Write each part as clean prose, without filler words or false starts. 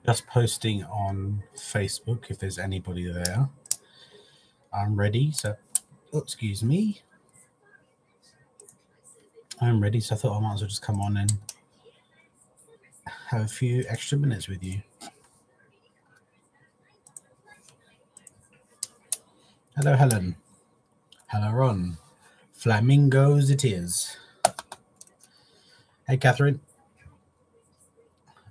Just posting on Facebook if there's anybody there. I'm ready, so excuse me. I'm ready, so I thought I might as well just come on and have a few extra minutes with you. Hello, Helen. Hello, Ron. Flamingos it is. Hey, Catherine.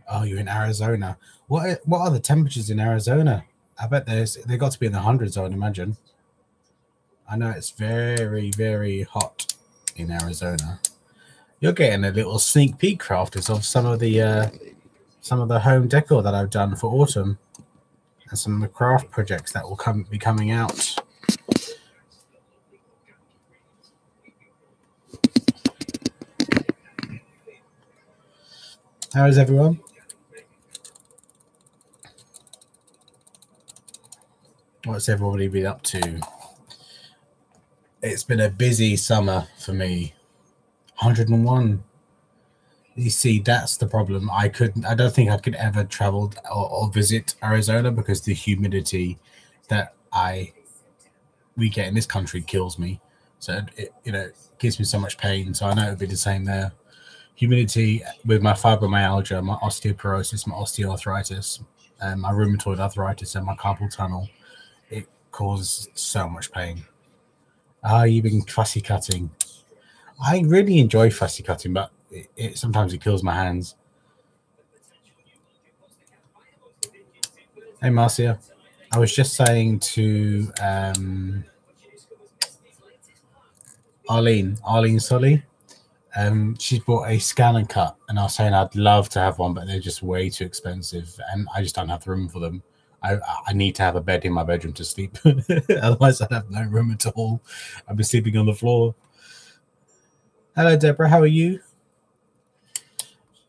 Oh, you're in Arizona. What are the temperatures in Arizona? I bet they got to be in the hundreds, I would imagine. I know it's very, very hot in Arizona. You're getting a little sneak peek, crafters, of some of the home decor that I've done for autumn, and some of the craft projects that will be coming out. How is everyone? What's everybody been up to? It's been a busy summer for me. 101. You see, that's the problem. I don't think I could ever travel or visit Arizona because the humidity that we get in this country kills me. So it gives me so much pain. So I know it would be the same there. Humidity with my fibromyalgia, my osteoporosis, my osteoarthritis, and my rheumatoid arthritis, and my carpal tunnel, it causes so much pain. You've been fussy cutting. I really enjoy fussy cutting, but sometimes it kills my hands. Hey, Marcia. I was just saying to Arlene Sully, she's bought a scan and cut, and I was saying I'd love to have one, but they're just way too expensive, and I just don't have the room for them. I need to have a bed in my bedroom to sleep. Otherwise, I'd have no room at all. I'd be sleeping on the floor. Hello, Deborah. How are you?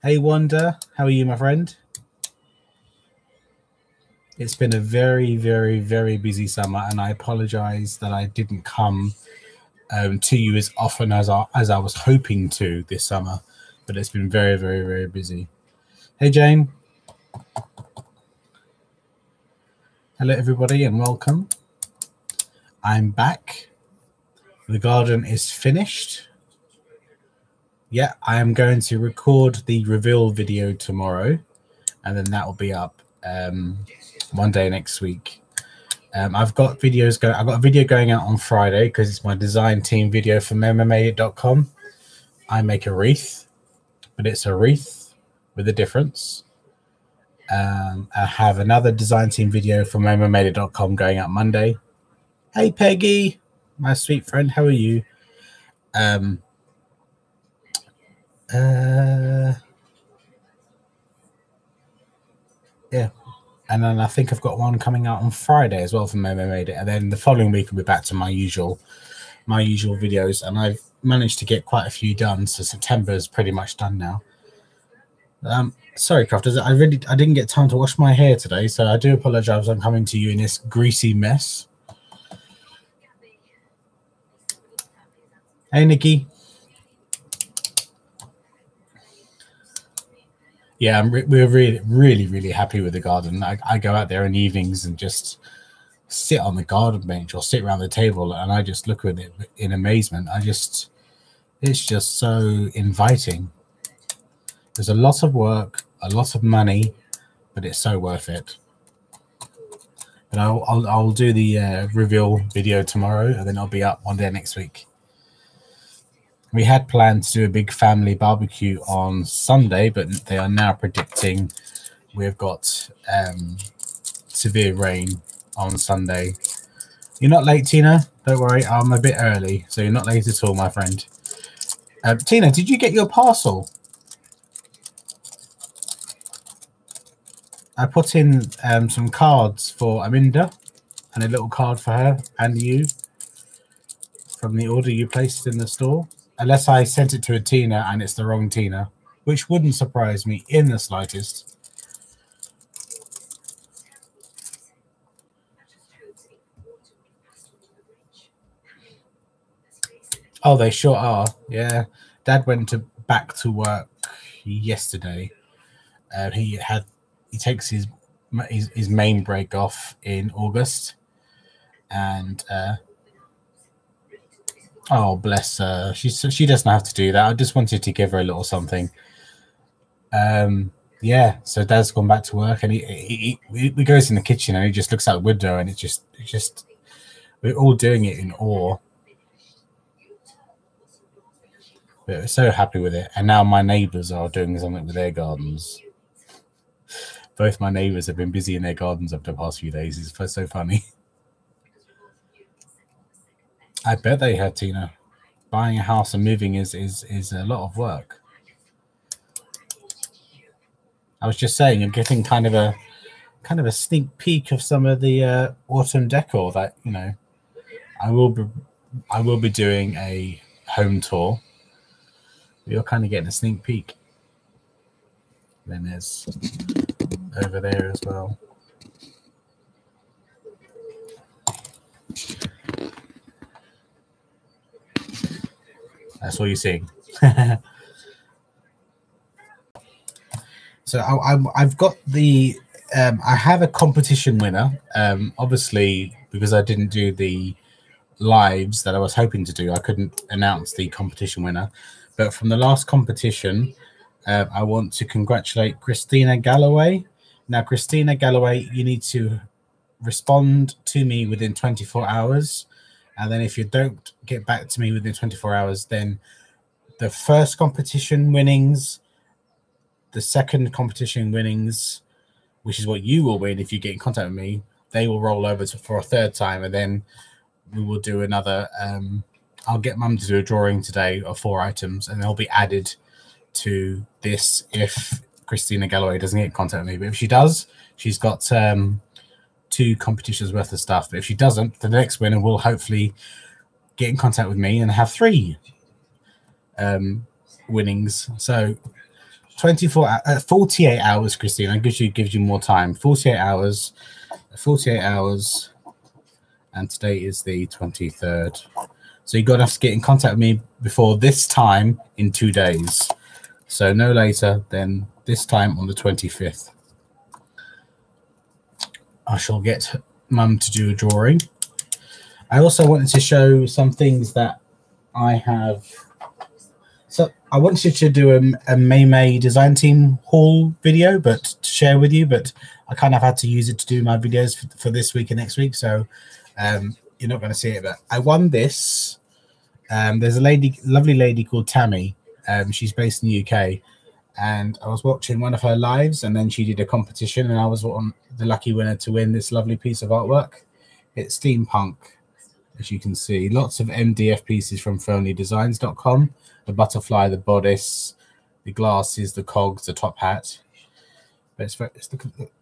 Hey, Wanda. How are you, my friend? It's been a very, very, very busy summer, and I apologize that I didn't come to you as often as I was hoping to this summer, but it's been very, very, very busy. Hey, Jane. Hello, everybody, and welcome. I'm back. The garden is finished. Yeah, I am going to record the reveal video tomorrow, and then that will be up one day next week. I've got videos going. I've got a video going out on Friday because it's my design team video from mmamade.com. I make a wreath, but it's a wreath with a difference. I have another design team video from mmamade.com going out Monday. Hey, Peggy, my sweet friend, how are you? Yeah. And then I think I've got one coming out on Friday as well from Made It. And then the following week will be back to my usual videos. And I've managed to get quite a few done. So September is pretty much done now. Sorry, Crafters, I didn't get time to wash my hair today. So I do apologize. I'm coming to you in this greasy mess. Hey, Nikki. Yeah, we're really, really, really happy with the garden. I go out there in evenings and just sit on the garden bench or sit around the table, and I just look at it in amazement. It's just so inviting. There's a lot of work, a lot of money, but it's so worth it. But I'll do the reveal video tomorrow, and then I'll be up one day next week. We had planned to do a big family barbecue on Sunday, but they are now predicting we've got severe rain on Sunday. You're not late, Tina. Don't worry, I'm a bit early, so you're not late at all, my friend. Tina, did you get your parcel? I put in some cards for Aminda and a little card for her and you from the order you placed in the store. Unless I sent it to a Tina and it's the wrong Tina, which wouldn't surprise me in the slightest. Oh, they sure are. Yeah. Dad went back to work yesterday. takes his main break off in August, and oh bless her, she doesn't have to do that. I just wanted to give her a little something. Yeah, so Dad's gone back to work, and he goes in the kitchen and he just looks out the window, and it just we're all doing it in awe. We're so happy with it. And now my neighbours are doing something with their gardens. Both my neighbours have been busy in their gardens over the past few days. It's so funny. I bet they have, Tina. Buying a house and moving is a lot of work. I was just saying, I'm getting kind of a sneak peek of some of the autumn decor that, you know, I will be doing a home tour. You're kind of getting a sneak peek. Then there's over there as well. That's all you're seeing. So I've got the I have a competition winner. Obviously, because I didn't do the lives that I was hoping to do, I couldn't announce the competition winner. But from the last competition, I want to congratulate Christina Galloway. Now, Christina Galloway, you need to respond to me within 24 hours. And then if you don't get back to me within 24 hours, then the first competition winnings, the second competition winnings, which is what you will win if you get in contact with me, they will roll over for a third time. And then we will do another... I'll get Mum to do a drawing today of 4 items, and they'll be added to this if Christina Galloway doesn't get in contact with me. But if she does, she's got 2 competitions worth of stuff. But if she doesn't, the next winner will hopefully get in contact with me and have 3 winnings. So 48 hours, Christina, gives you more time. 48 hours, and today is the 23rd. So you're going to have to get in contact with me before this time in 2 days. So no later than this time on the 25th. I shall get Mum to do a drawing. I also wanted to show some things that I have. So I wanted to do a May design team haul video, but to share with you, but I kind of had to use it to do my videos for this week and next week. So you're not going to see it, but I won this. There's a lovely lady called Tammy. She's based in the UK, and I was watching one of her lives, and then she did a competition, and I was the lucky winner to win this lovely piece of artwork. It's steampunk, as you can see. Lots of MDF pieces from FernleyDesigns.com. The butterfly, the bodice, the glasses, the cogs, the top hat. But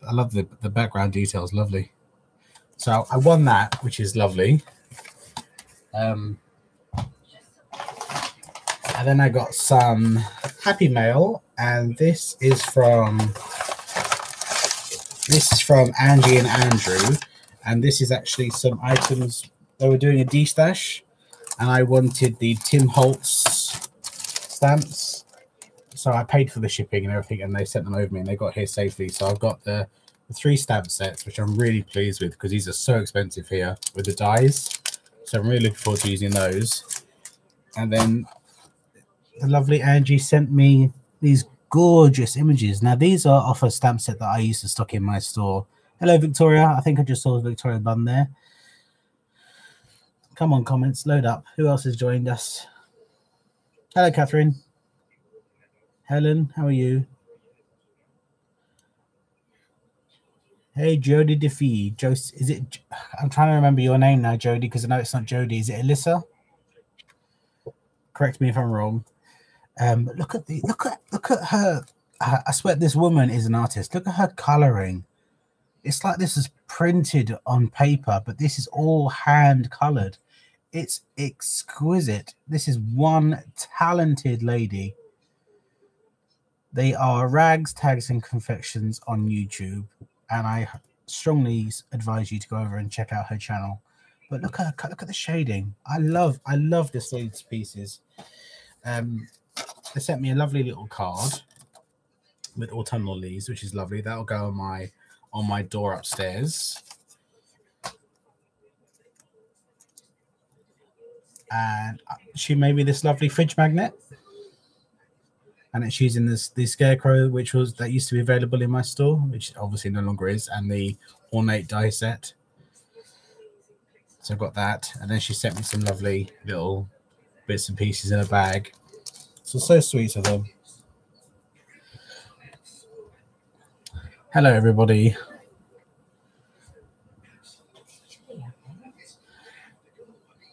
I love the background details, lovely. So I won that, which is lovely. And then I got some Happy Mail, and this is from Angie and Andrew, and this is actually some items. They were doing a D-stash, and I wanted the Tim Holtz stamps, so I paid for the shipping and everything, and they sent them over me, and they got here safely. So I've got the 3 stamp sets, which I'm really pleased with because these are so expensive here with the dies. So I'm really looking forward to using those. And then the lovely Angie sent me these gorgeous images. Now these are off a stamp set that I used to stock in my store. Hello, Victoria. I think I just saw Victoria Bun there. Come on, comments, load up. Who else has joined us? Hello, Catherine. Helen, how are you? Hey, Jodie Defee. Is it? I'm trying to remember your name now, Jodie, because I know it's not Jodie. Is it Alyssa? Correct me if I'm wrong. Look at her. I swear this woman is an artist. Look at her coloring. It's like this is printed on paper, but this is all hand colored. It's exquisite. This is one talented lady. They are Rags, Tags, and Confections on YouTube, and I strongly advise you to go over and check out her channel. But look at the shading. I love this lady's pieces. They sent me a lovely little card, with autumnal leaves, which is lovely. That'll go on my door upstairs. And she made me this lovely fridge magnet. And it's using the scarecrow, that used to be available in my store, which obviously no longer is, and the ornate die set. So I've got that, and then she sent me some lovely little bits and pieces in a bag. So sweet of them. Hello, everybody.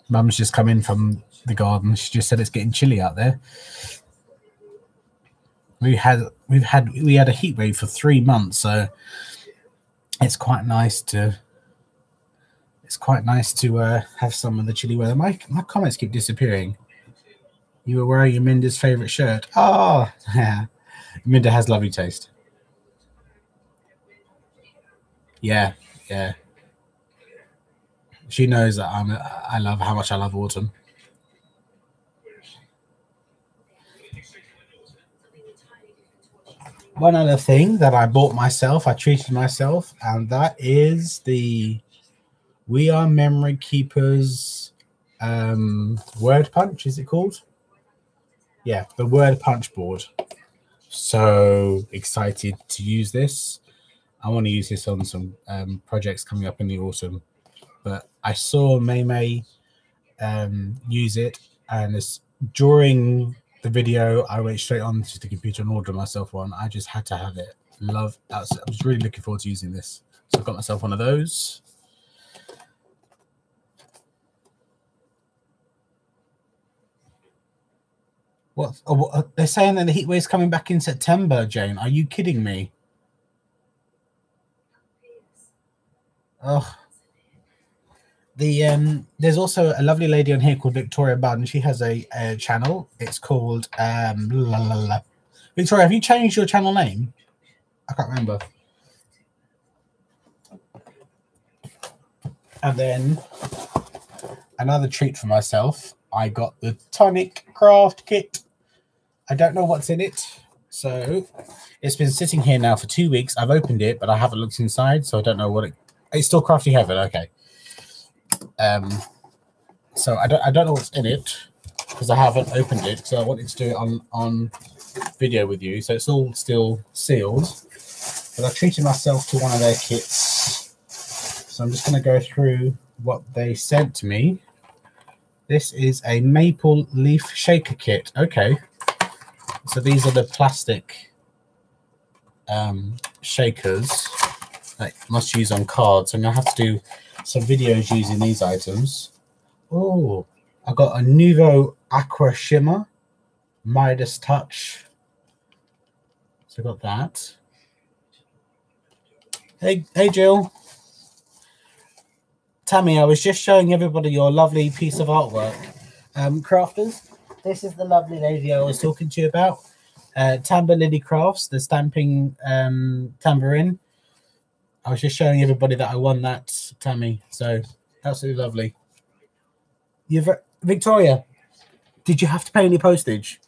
Mum's just come in from the garden. She just said it's getting chilly out there. We had a heat wave for 3 months, so it's quite nice to have some of the chilly weather. My comments keep disappearing. You were wearing Aminda's favorite shirt. Oh, yeah. Aminda has lovely taste. Yeah. She knows that I love how much I love autumn. One other thing that I bought myself, I treated myself, and that is the We Are Memory Keepers word punch, is it called? Yeah, the word punch board. So excited to use this. I want to use this on some projects coming up in the autumn. But I saw May use it, and during the video, I went straight on to the computer and ordered myself one. I just had to have it. I was really looking forward to using this. So I got myself one of those. What? Oh, they're saying that the heat wave's coming back in September, Jane. Are you kidding me? Oh. There's also a lovely lady on here called Victoria Bunn. She has a channel. It's called Victoria, have you changed your channel name? I can't remember. And then another treat for myself. I got the tonic craft kit. I don't know what's in it. So it's been sitting here now for 2 weeks. I've opened it, but I haven't looked inside, so I don't know what it's still Crafty Heaven, okay. So I don't know what's in it because I haven't opened it, so I wanted to do it on video with you. So it's all still sealed, but I treated myself to one of their kits. So I'm just going to go through what they sent to me. This is a maple leaf shaker kit. Okay, so these are the plastic shakers that you must use on cards. I'm going to have to do some videos using these items. Oh, I got a Nuvo Aqua Shimmer Midas Touch. So I got that. Hey Jill. Tammy, I was just showing everybody your lovely piece of artwork. Crafters, this is the lovely lady I was talking to you about. Tamber Lily Crafts, the stamping tambourine. I was just showing everybody that I won that, Tammy. So absolutely lovely. Victoria, did you have to pay any postage?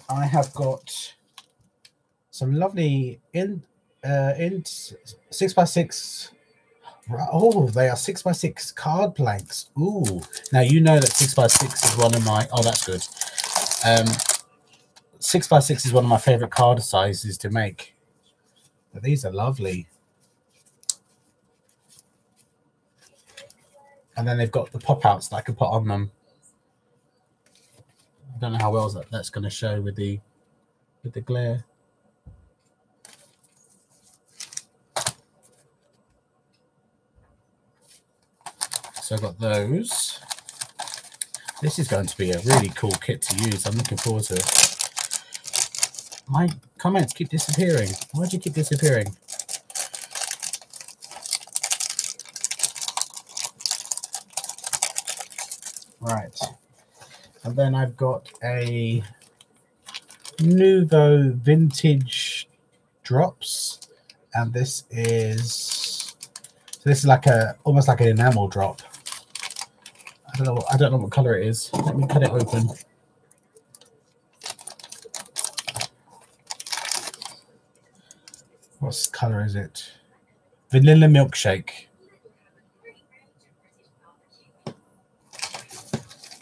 I have got some lovely 6x6. Oh, they are 6x6 card blanks. Ooh, now you know that 6x6 is one of my. Oh, that's good. 6x6 is one of my favorite card sizes to make. But these are lovely. And then they've got the pop-outs that I can put on them. I don't know how well that's going to show with the glare. So I've got those. This is going to be a really cool kit to use. I'm looking forward to it. My comments keep disappearing. Why do you keep disappearing? Right. And then I've got a Nuvo Vintage Drops. And this is like almost like an enamel drop. I don't know what color it is. Let me cut it open. What color is it? Vanilla milkshake.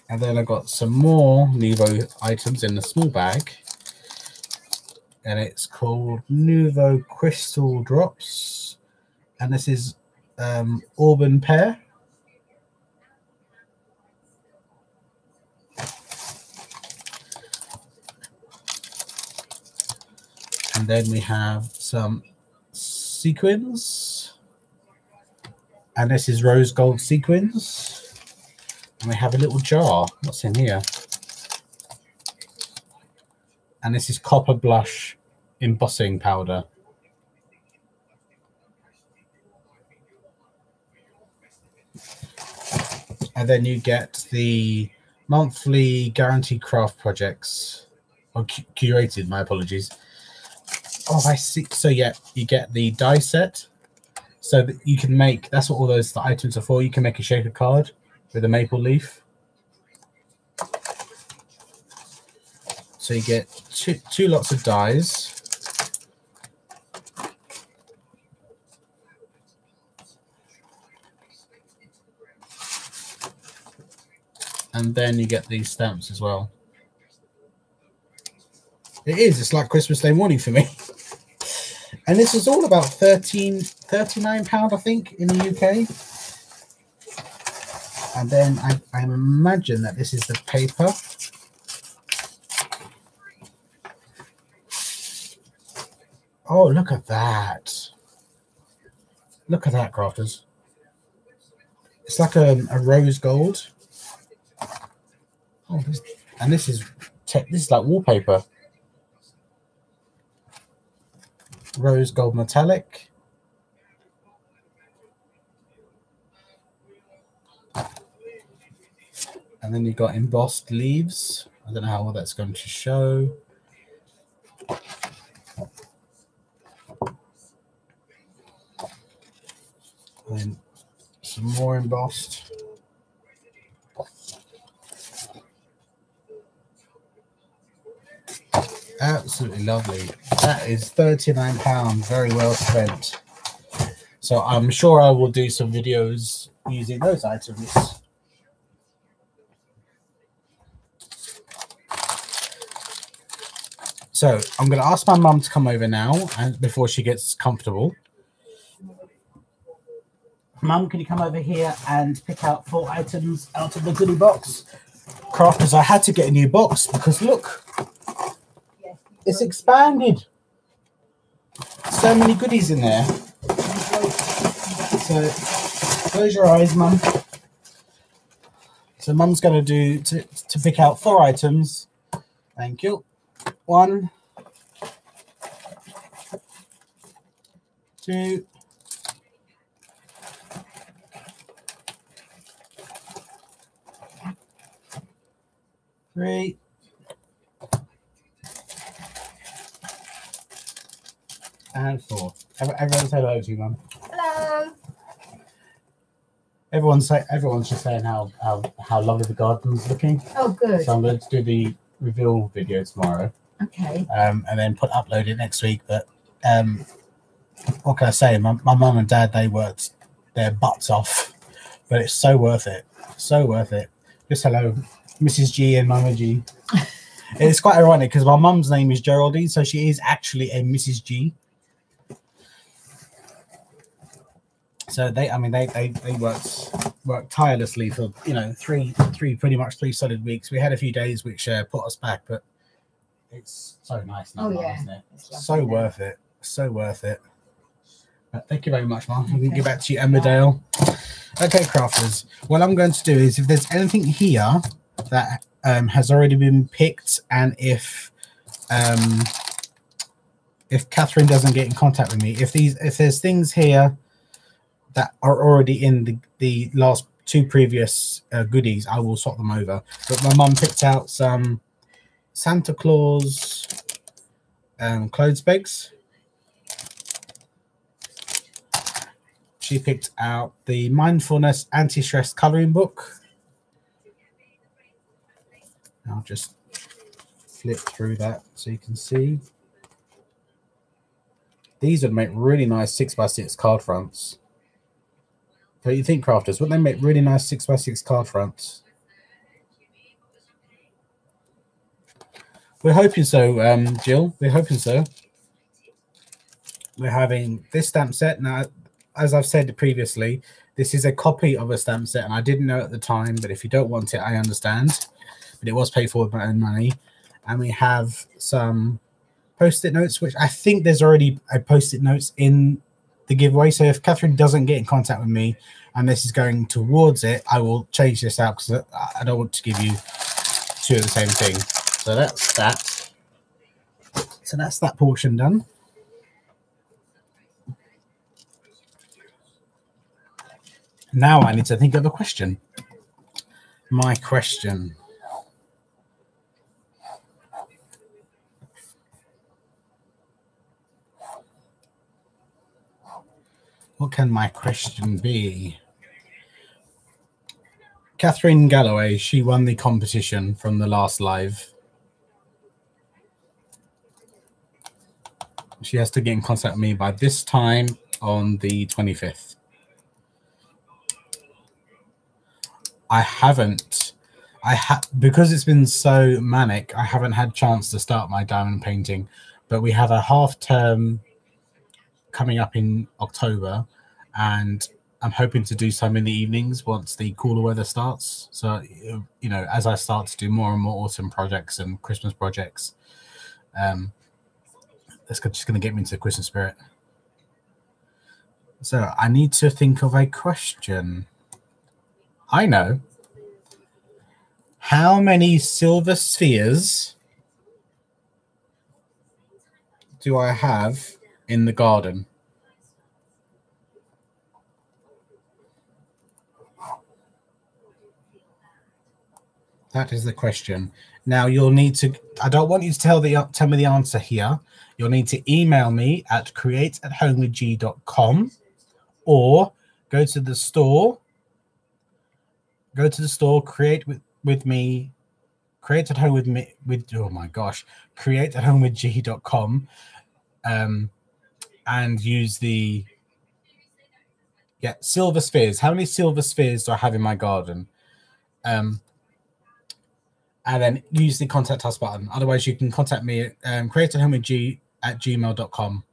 And then I got some more Nuvo items in the small bag. And it's called Nuvo Crystal Drops. And this is Auburn Pear. And then we have some sequins. And this is rose gold sequins. And we have a little jar. What's in here? And this is copper blush embossing powder. And then you get the monthly guaranteed craft projects, or curated, my apologies. Oh, I see. So yeah, you get the die set, so that you can make, that's what all those items are for. You can make a shaker card with a maple leaf. So you get two lots of dies. And then you get these stamps as well. It's like Christmas Day morning for me. And this is all about £39, I think, in the UK. And then I imagine that this is the paper. Oh, look at that. Look at that, crafters. It's like a rose gold. Oh, this is like wallpaper. Rose gold metallic. And then you've got embossed leaves. I don't know how well that's going to show. And then some more embossed. Absolutely lovely. That is £39, very well spent. So I'm sure I will do some videos using those items. So I'm going to ask my mum to come over now, and before she gets comfortable. Mum, can you come over here and pick out 4 items out of the goodie box? Crafters, I had to get a new box because look. It's expanded. So many goodies in there. So close your eyes, Mum. So Mum's going to do to pick out 4 items. Thank you. 1, 2, 3. And 4. Everyone say hello to you, Mum. Hello. Everyone's just saying how lovely the garden's looking. Oh, good. So I'm going to do the reveal video tomorrow. Okay. And then upload it next week. But what can I say? My mum and dad, they worked their butts off, but it's so worth it. So worth it. Just hello, Mrs. G and Mama G. It's quite ironic because my mum's name is Geraldine, so she is actually a Mrs. G. So they worked tirelessly for pretty much 3 solid weeks. We had a few days which put us back, but it's so nice now, isn't it? So worth it. So worth it. But thank you very much, Mum. Okay. We can get back to you, Emmerdale. Okay, crafters. What I'm going to do is, if there's anything here that has already been picked, and if Catherine doesn't get in contact with me, if there's things here that are already in the last 2 previous goodies, I will swap them over. But my mum picked out some Santa Claus clothes pegs. She picked out the Mindfulness Anti-Stress Colouring Book. I'll just flip through that so you can see. These would make really nice 6x6 card fronts. Don't you think, crafters? Wouldn't they make really nice 6x6 card fronts? We're hoping so, Jill. We're hoping so. We're having this stamp set. Now, as I've said previously, this is a copy of a stamp set, and I didn't know at the time, but if you don't want it, I understand. But it was paid for with my own money. And we have some post-it notes, which I think there's already a post-it notes in the giveaway. So if Catherine doesn't get in contact with me and this is going towards it, I will change this out because I don't want to give you two of the same thing. So that's that. So that's that portion done. Now I need to think of a question. My question. What can my question be? Catherine Galloway, she won the competition from the last live. She has to get in contact with me by this time on the 25th. I haven't. Because it's been so manic, I haven't had a chance to start my diamond painting. But we have a half term coming up in October, and I'm hoping to do some in the evenings once the cooler weather starts. So, you know, as I start to do more and more autumn projects and Christmas projects, that's just going to get me into the Christmas spirit. So I need to think of a question. I know. How many silver spheres do I have in the garden? That is the question. Now you'll need to, I don't want you to tell me the answer here. You'll need to email me at createathomewithg.com or go to the store, create at home with me, oh my gosh, createathomewithg.com, and use the, silver spheres. How many silver spheres do I have in my garden? And then use the contact us button. Otherwise, you can contact me at createathomewithg@gmail.com.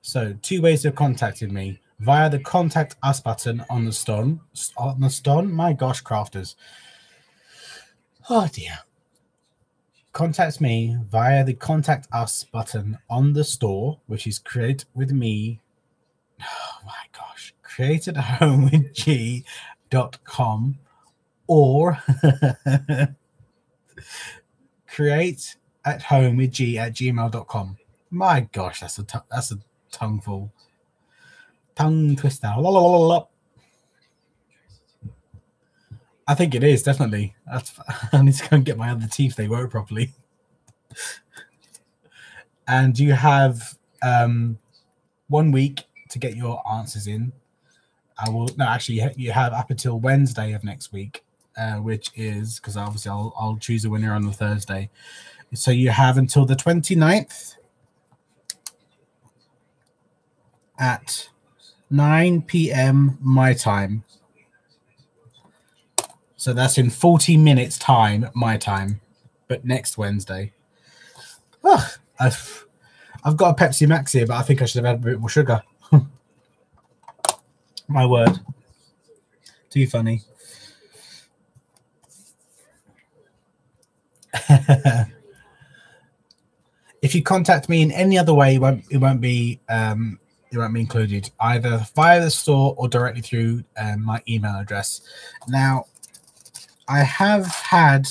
So 2 ways of contacting me: via the contact us button on the stone. My gosh, crafters. Oh dear. Contact me via the contact us button on the store, which is create with me. Oh my gosh, createathomewithg.com or createathomewithg@gmail.com. My gosh, that's a tongue twister. I think it is, definitely. I need to go and get my other teeth. They work properly. And you have 1 week to get your answers in. You have up until Wednesday of next week, which is, because obviously I'll choose a winner on the Thursday. So you have until the 29th at 9 p.m. my time. So that's in 40 minutes time, my time, but next Wednesday. Oh, I've got a Pepsi Max here, but I think I should have had a bit more sugar. My word. Too funny. If you contact me in any other way, it won't be included, either via the store or directly through my email address. Now, I have had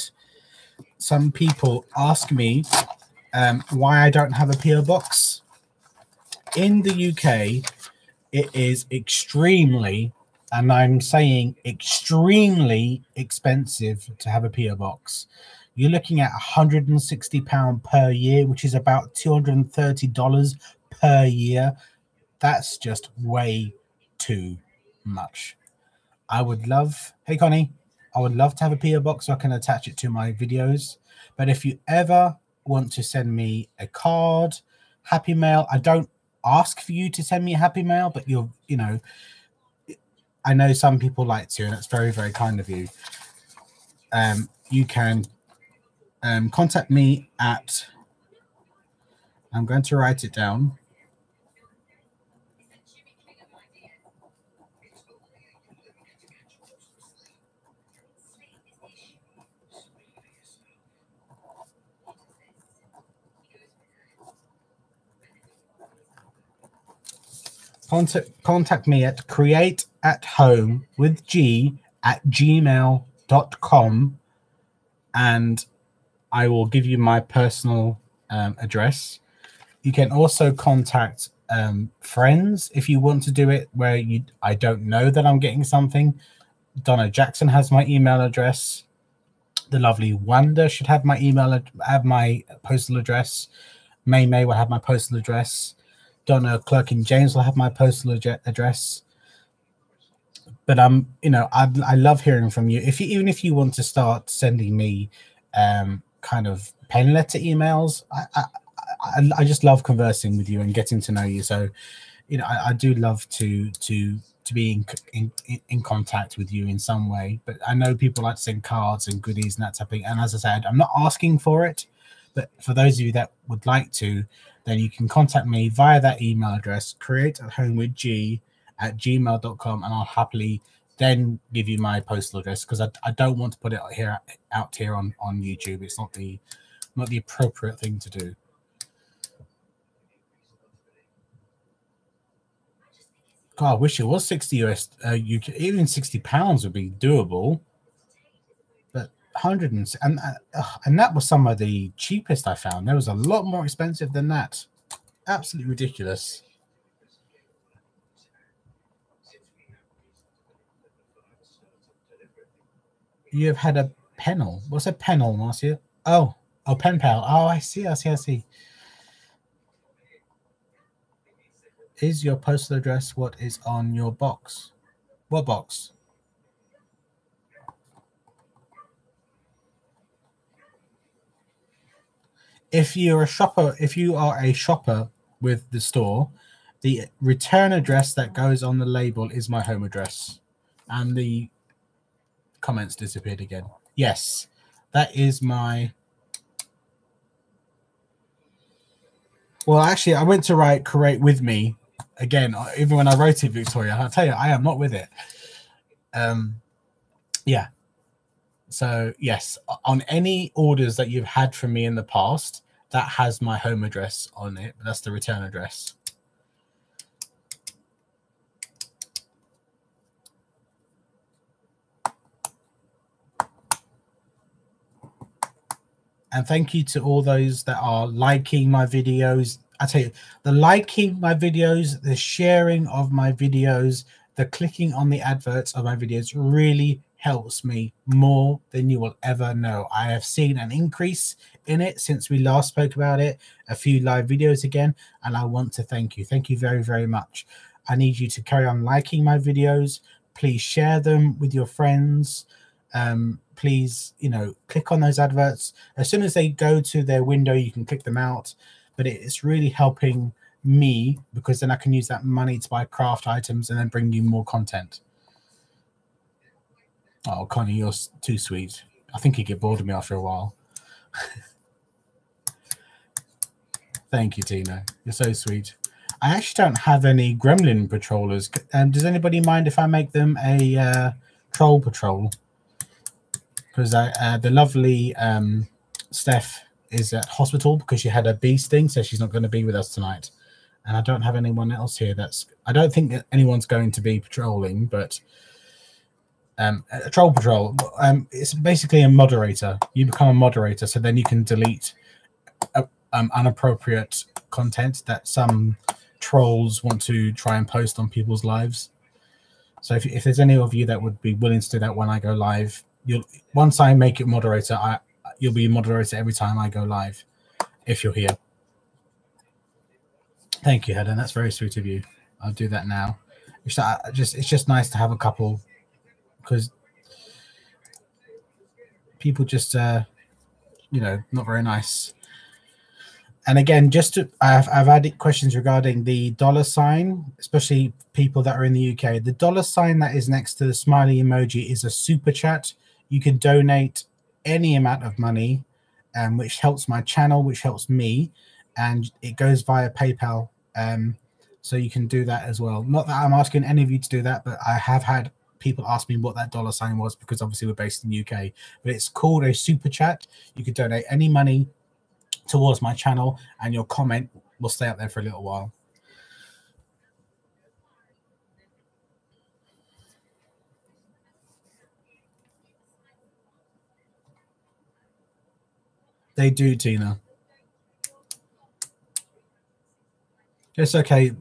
some people ask me why I don't have a PO box. In the UK, it is extremely, and I'm saying extremely expensive to have a PO box. You're looking at £160 per year, which is about $230 per year. That's just way too much. I would love, hey Connie, I would love to have a PO box so I can attach it to my videos. But if you ever want to send me a card, happy mail, I don't ask for you to send me a happy mail, but you know, I know some people like to, and it's very, very kind of you. You can contact me at, I'm going to write it down. Contact me at createathomewithg@gmail.com, and I will give you my personal address. You can also contact friends if you want to do it where I don't know that I'm getting something. Donna Jackson has my email address. The lovely Wanda should have my postal address. May will have my postal address. Donna Clerkin James will have my postal address. But you know, I love hearing from you. Even if you want to start sending me kind of pen letter emails, I just love conversing with you and getting to know you. So, you know, I do love to be in contact with you in some way. But I know people like to send cards and goodies and that type of thing. And as I said, I'm not asking for it, but for those of you that would like to, then you can contact me via that email address, createathomewithg@gmail.com, and I'll happily then give you my postal address, because I don't want to put it out here on YouTube. It's not the appropriate thing to do. God, I wish it was 60 US. Even £60 would be doable, but 100 and that was some of the cheapest I found. There was a lot more expensive than that. Absolutely ridiculous. You have had a Pennell. What's a Pennell, Marcia? Oh, pen pal. Oh, I see. Is your postal address what is on your box? What box? If you are a shopper with the store, the return address that goes on the label is my home address. And the comments disappeared again. Yes, that is my... Well, actually, I went to write "create with me" again. Even when I wrote it, Victoria, I'll tell you, I am not with it. Yeah. So yes, on any orders that you've had from me in the past, that has my home address on it. That's the return address. And thank you to all those that are liking my videos. I tell you, the liking my videos, the sharing of my videos, the clicking on the adverts of my videos really helps me more than you will ever know. I have seen an increase in it since we last spoke about it, a few live videos again, and I want to thank you. Thank you very, very much. I need you to carry on liking my videos. Please share them with your friends. Please, you know, click on those adverts. As soon as they go to their window, you can click them out. But it's really helping me, because then I can use that money to buy craft items and then bring you more content. Oh, Connie, you're too sweet. I think you get bored of me after a while. Thank you, Tina. You're so sweet. I actually don't have any gremlin patrollers. Does anybody mind if I make them a troll patrol? Because the lovely Steph is at hospital because she had a bee sting, so she's not going to be with us tonight. And I don't have anyone else here I don't think that anyone's going to be patrolling, but a troll patrol, it's basically a moderator. You become a moderator, so then you can delete unappropriate content that some trolls want to try and post on people's lives. So if there's any of you that would be willing to do that when I go live, once I make it moderator, you'll be moderator every time I go live, if you're here. Thank you, Helen. That's very sweet of you. I'll do that now. It's just nice to have a couple because people just not very nice. And again, I've had questions regarding the dollar sign, especially people that are in the UK. The dollar sign that is next to the smiley emoji is a super chat. You can donate any amount of money, which helps my channel, which helps me, and it goes via PayPal. So you can do that as well. Not that I'm asking any of you to do that, but I have had people ask me what that dollar sign was, because obviously we're based in the UK. But it's called a super chat. You can donate any money towards my channel, and your comment will stay up there for a little while. They do, Tina. It's okay.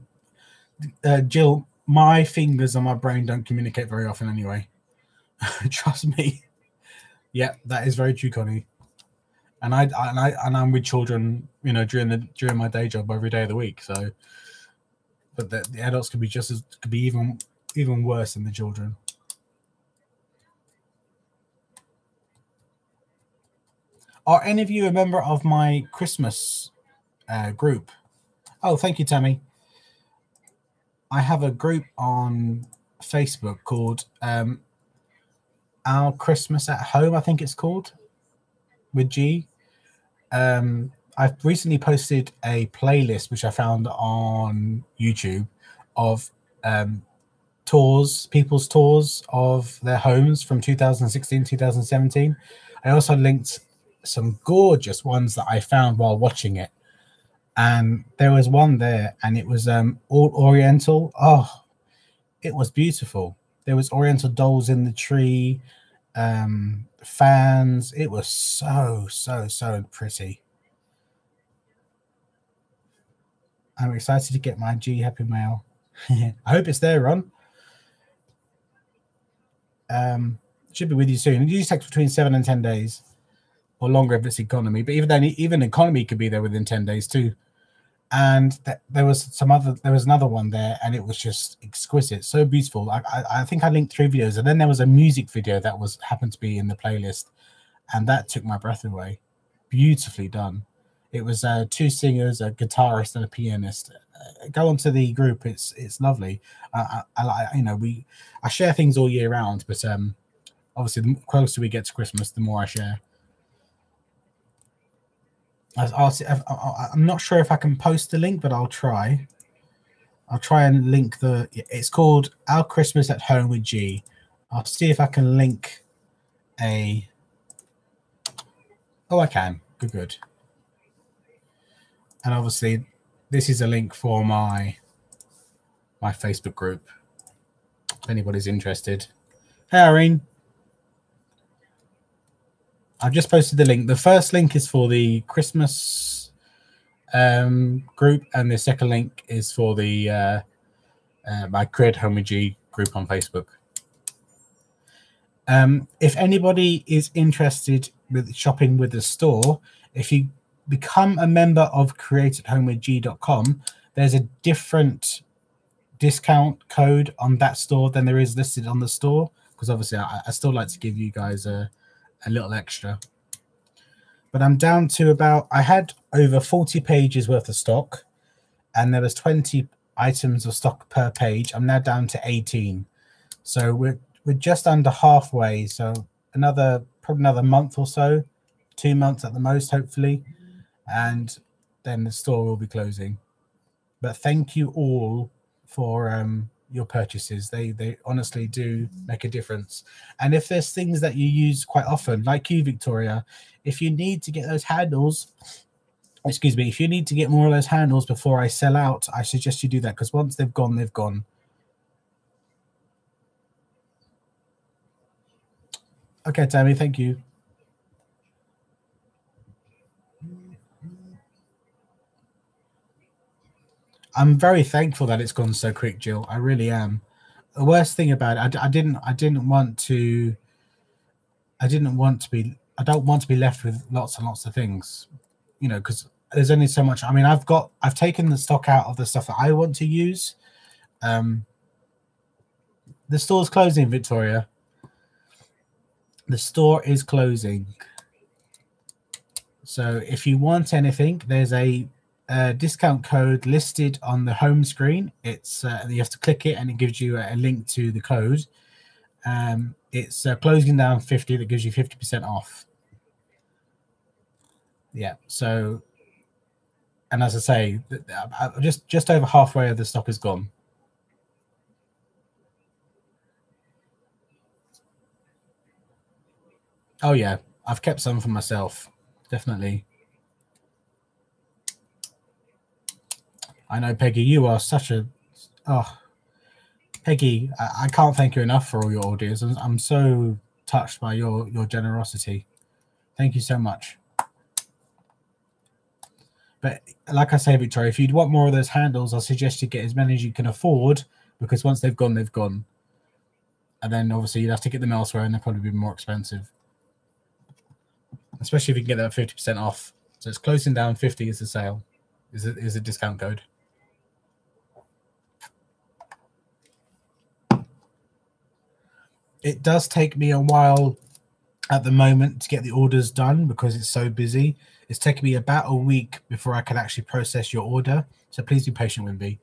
Jill, my fingers and my brain don't communicate very often anyway. Trust me. Yeah, that is very true, Connie. And I'm with children, during my day job every day of the week. So, but the adults could be even worse than the children. Are any of you a member of my Christmas group? Oh, thank you, Tammy. I have a group on Facebook called Our Christmas at Home, I think it's called, with G. I've recently posted a playlist which I found on YouTube of people's tours of their homes from 2016, 2017. I also linked some gorgeous ones that I found while watching it. And there was one there, and it was all Oriental. Oh, it was beautiful. There was Oriental dolls in the tree, fans. It was so pretty. I'm excited to get my G Happy Mail. I hope it's there, Ron. Should be with you soon. It usually takes between 7 and 10 days, or longer if it's economy. But even economy could be there within 10 days too. And there was another one there, and it was just exquisite, so beautiful. I think I linked 3 videos, and then there was a music video that happened to be in the playlist, and that took my breath away. Beautifully done. It was 2 singers, a guitarist, and a pianist. Go onto the group; it's lovely. I share things all year round, but obviously the closer we get to Christmas, the more I share. I'm not sure if I can post the link, but I'll try. I'll try and link it's called Our Christmas at Home with G. I'll see if I can link oh, I can. Good. And obviously, this is a link for my Facebook group, if anybody's interested. Hey, Irene. I've just posted the link. The first link is for the Christmas group, and the second link is for the my Create Home with G group on Facebook. If anybody is interested with shopping with the store, if you become a member of createathomewithg.com, there's a different discount code on that store than there is listed on the store, because obviously I still like to give you guys a little extra. But I'm down to I had over 40 pages worth of stock, and there was 20 items of stock per page. I'm now down to 18. So we're just under halfway. So probably another month or so, 2 months at the most, hopefully. And then the store will be closing. But thank you all for your purchases. They honestly do make a difference. And if there's things that you use quite often, like you, Victoria, if you need to get those handles, if you need to get more of those handles before I sell out, I suggest you do that, because once they've gone, they've gone. Okay, Tammy, thank you. I'm very thankful that it's gone so quick, Jill. I really am. The worst thing about it, I don't want to be left with lots and lots of things, because there's only so much. I mean, I've taken the stock out of the stuff that I want to use. The store's closing, Victoria. The store is closing. So if you want anything, there's a discount code listed on the home screen. It's you have to click it and it gives you a link to the code. It's closing down 50. That gives you 50% off. Yeah. So, and as I say, just over halfway of the stock is gone. Oh yeah, I've kept some for myself, definitely. I know, Peggy, you are such a Peggy. I can't thank you enough for all your orders. I'm so touched by your generosity. Thank you so much. But like I say, Victoria, if you'd want more of those handles, I suggest you get as many as you can afford, because once they've gone, they've gone. And then obviously you'd have to get them elsewhere and they'll probably be more expensive. Especially if you can get that 50% off. So it's closing down. 50 is the sale, is a discount code. It does take me a while at the moment to get the orders done because it's so busy. It's taken me about a week before I can actually process your order. So please be patient with me.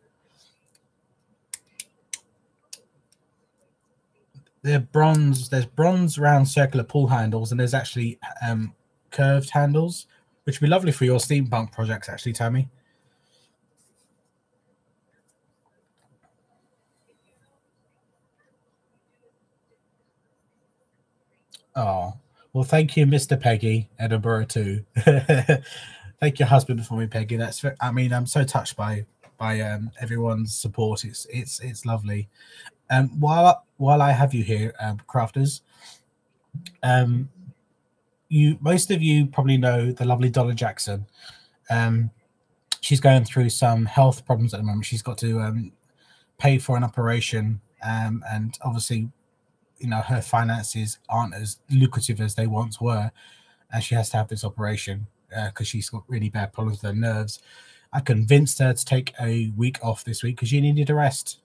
There's bronze round circular pull handles, and there's actually curved handles, which would be lovely for your steampunk projects, actually, Tammy. Oh, well, thank you, Mr. Peggy, Edinburgh too. Thank your husband for me, Peggy. I mean, I'm so touched by everyone's support. It's lovely. While I have you here, crafters, most of you probably know the lovely Donna Jackson. She's going through some health problems at the moment. She's got to pay for an operation, and obviously, her finances aren't as lucrative as they once were, and she has to have this operation because she's got really bad problems with her nerves. I convinced her to take a week off this week because she needed a rest.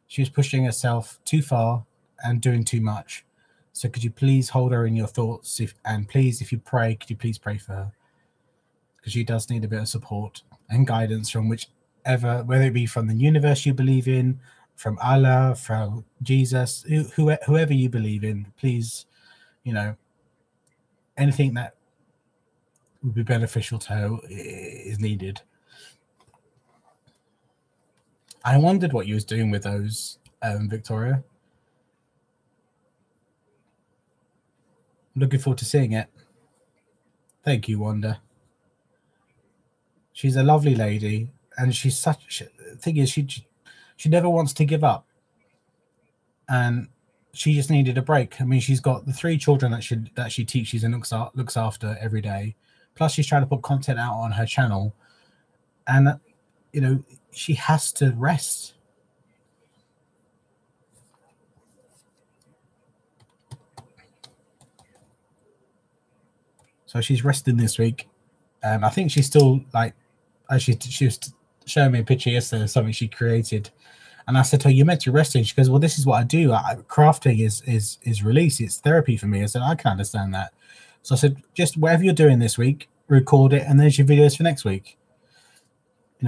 She was pushing herself too far and doing too much. So could you please hold her in your thoughts? And please, if you pray, could you please pray for her? Because she does need a bit of support and guidance from whether it be from the universe you believe in, from Allah, from Jesus, whoever you believe in. Please, anything that would be beneficial to her is needed. I wondered what you was doing with those, Victoria. Looking forward to seeing it. Thank you, Wanda. She's a lovely lady, and she's such. Thing is, she never wants to give up, and she just needed a break. I mean, she's got the 3 children that she teaches and looks after every day. Plus, she's trying to put content out on her channel, and she has to rest. So she's resting this week. I think she's still she was showing me a picture yesterday of something she created, and I said to her, "You're meant to be resting." She goes, "Well, this is what I do. Crafting is release. It's therapy for me." I said, "I can understand that." So I said, "Just whatever you're doing this week, record it, and there's your videos for next week.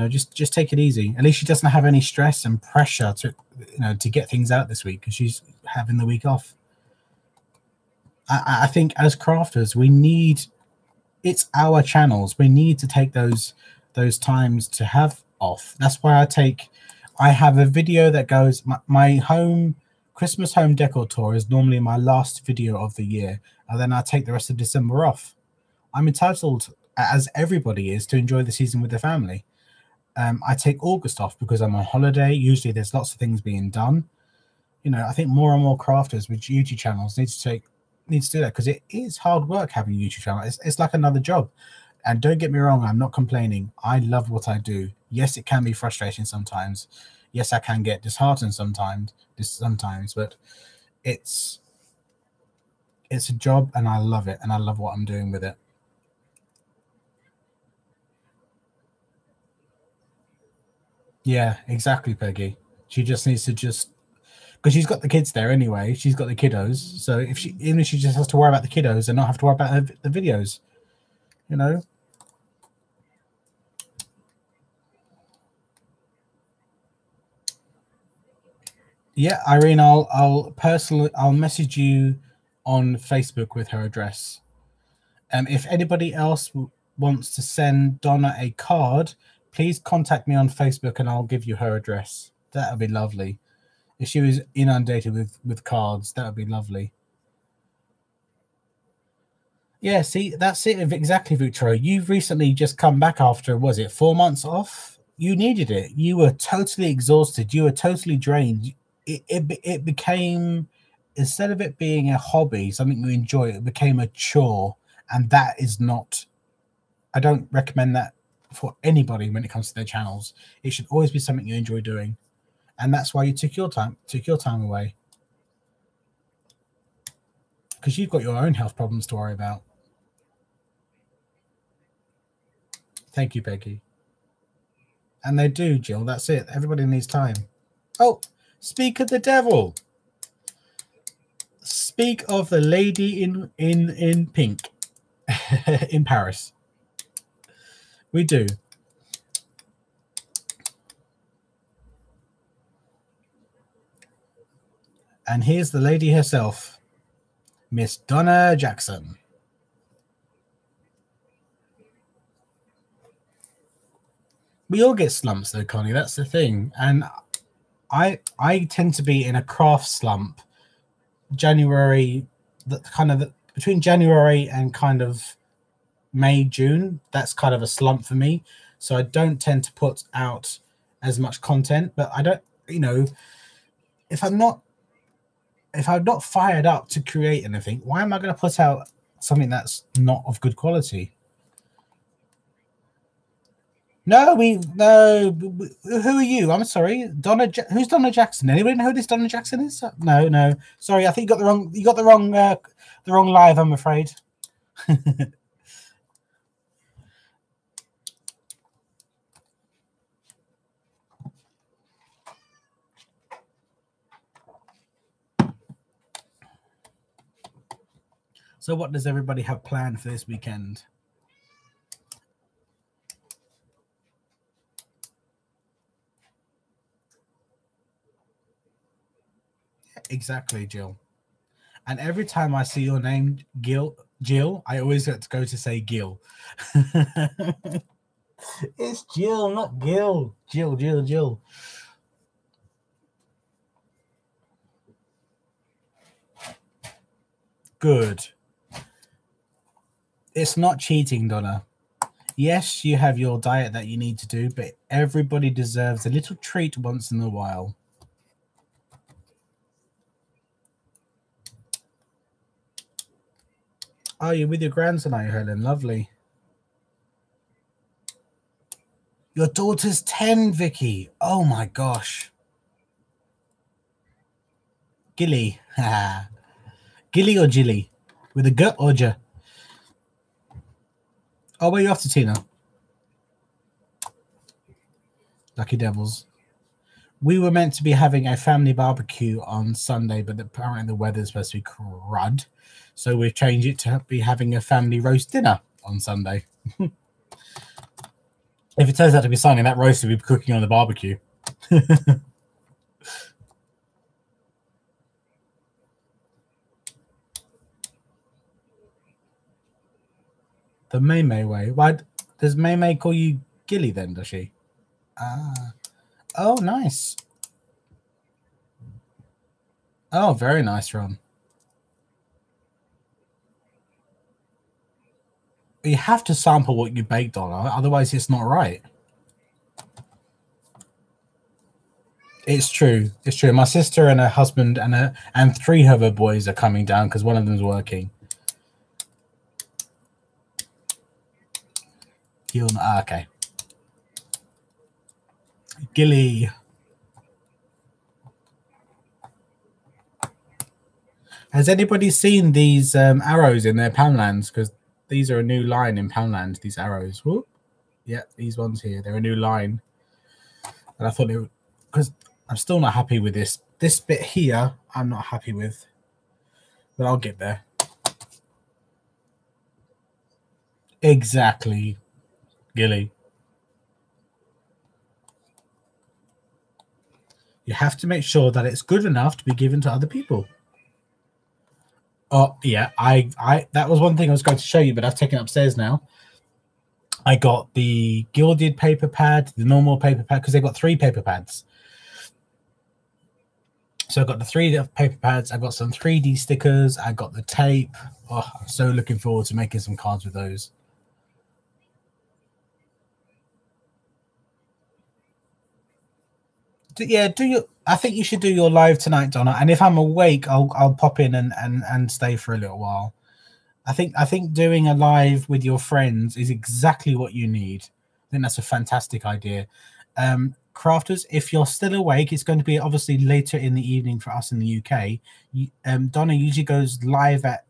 Just take it easy. At least she doesn't have any stress and pressure to get things out this week because she's having the week off." I think as crafters, it's our channels. We need to take those times to have off. That's why I have a video that goes, my home Christmas home decor tour is normally my last video of the year, and then I take the rest of December off. I'm entitled, as everybody is, to enjoy the season with their family. I take August off because I'm on holiday. Usually there's lots of things being done. I think more and more crafters with YouTube channels need to do that, because it is hard work having a YouTube channel. It's like another job. And don't get me wrong, I'm not complaining. I love what I do. Yes, it can be frustrating sometimes. Yes, I can get disheartened sometimes, but it's a job, and I love it, and I love what I'm doing with it. Yeah, exactly, Peggy. She just needs to because she's got the kids there anyway. She's got the kiddos. So even if she just has to worry about the kiddos and not have to worry about the videos, you know. Yeah, Irene, I'll message you on Facebook with her address. If anybody else wants to send Donna a card, please contact me on Facebook and I'll give you her address. That would be lovely. If she was inundated with cards, that would be lovely. Yeah, see, that's it exactly, Victoria. You've recently just come back after, was it 4 months off? You needed it. You were totally exhausted. You were totally drained. It became, instead of it being a hobby, something you enjoy, it became a chore. And that is not, I don't recommend that for anybody when it comes to their channels. It should always be something you enjoy doing. And that's why you took your time away. Because you've got your own health problems to worry about. Thank you, Peggy. And they do, Jill. That's it. Everybody needs time. Oh, speak of the devil. Speak of the lady in pink in Paris. We do. And here's the lady herself, Miss Donna Jackson. We all get slumps though, Connie. That's the thing. And I tend to be in a craft slump. January, between January and kind of May, June, that's kind of a slump for me. So I don't tend to put out as much content. But I don't, if I'm not fired up to create anything, why am I going to put out something that's not of good quality? No, who are you? I'm sorry, who's Donna Jackson? Anybody know who this Donna Jackson is? No. Sorry, I think you got the wrong live, I'm afraid. So what does everybody have planned for this weekend? Exactly, Jill. And every time I see your name, Jill, I always have to go to say Gil. It's Jill, not Gil. Jill. Good. It's not cheating, Donna. Yes, you have your diet that you need to do, but everybody deserves a little treat once in a while. Oh, you're with your grandson, are you, Helen? Lovely. Your daughter's 10, Vicky. Oh my gosh. Gilly. Gilly or Jilly? With a G or J? Oh, where are you off to, Tina? Lucky Devils. We were meant to be having a family barbecue on Sunday, but apparently the weather's supposed to be crud. So we've changed it to be having a family roast dinner on Sunday. If it turns out to be sunny, that roast will be cooking on the barbecue. The May way. Why does May call you Gilly then, does she? Oh, nice. Oh, very nice, Ron. You have to sample what you baked on, otherwise it's not right. It's true. It's true. My sister and her husband and 3 of her boys are coming down because one of them's working. Okay. Gilly. Has anybody seen these arrows in their Poundlands? Because these are a new line in Poundland, these arrows. Whoop. Yeah, these ones here. They're a new line. And I thought because I'm still not happy with this This bit here, I'm not happy with, but I'll get there. Exactly, Gilly. You have to make sure that it's good enough to be given to other people. Oh yeah, I that was one thing I was going to show you, but I've taken it upstairs now. I got the gilded paper pad, the normal paper pad, because they've got 3 paper pads. So I got the 3 paper pads. I got some 3D stickers. I got the tape. Oh, I'm so looking forward to making some cards with those. I think you should do your live tonight, Donna. And if I'm awake, I'll pop in and stay for a little while. I think doing a live with your friends is exactly what you need. I think that's a fantastic idea. Crafters, if you're still awake, it's going to be obviously later in the evening for us in the UK. Donna usually goes live at,